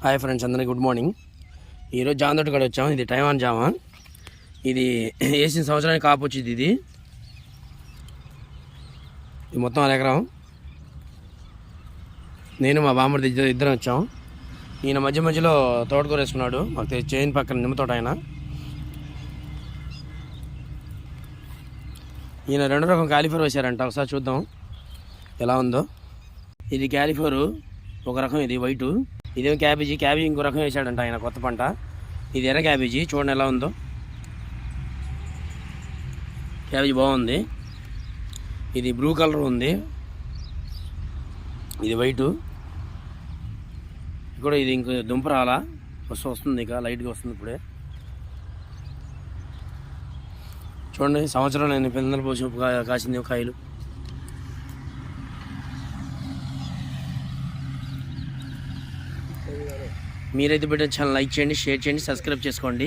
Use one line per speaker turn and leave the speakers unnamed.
Hi friends, అందరికీ good morning. ఈరోజు జామ తోట కూడా వచ్చాము. ఇది తైవాన్ జామ. ఇది వేసిన సంవత్సరానికి కాపు వచ్చింది. ఇది మొత్తం 1 ఎకరం. నేను మా బామ్మడి ఇద్దరం వచ్చాము. ఈయన మధ్య మధ్యలో తోటకూర వేసుకున్నాడు. మాకు చైన్ పక్కన నిమ్మ తోట. ఈయన 2 రకం క్యాలిఫ్లవర్ వేశారంట. ఒకసారి చూద్దాం ఎలా ఉందో. ఇది క్యాలిఫ్లవర్ ఒక రకం, ఇది వైటు. ఇదేమో క్యాబేజీ ఇంకో రకం వేసాడంట ఆయన, కొత్త పంట. ఇది ఎర్ర క్యాబేజీ, చూడండి ఎలా ఉందో. క్యాబేజీ బాగుంది. ఇది బ్లూ కలర్ ఉంది, ఇది వైటు. కూడా ఇది ఇంకో దుంప రాలా, వస్తుంది, ఇక లైట్గా వస్తుంది ఇప్పుడే. చూడండి, సంవత్సరం నేను పిందెలు పోసి కాసింది కాయలు. మీరైతే బిడ్డ ఛానల్ లైక్ చేయండి, షేర్ చేయండి, సబ్స్క్రైబ్ చేసుకోండి.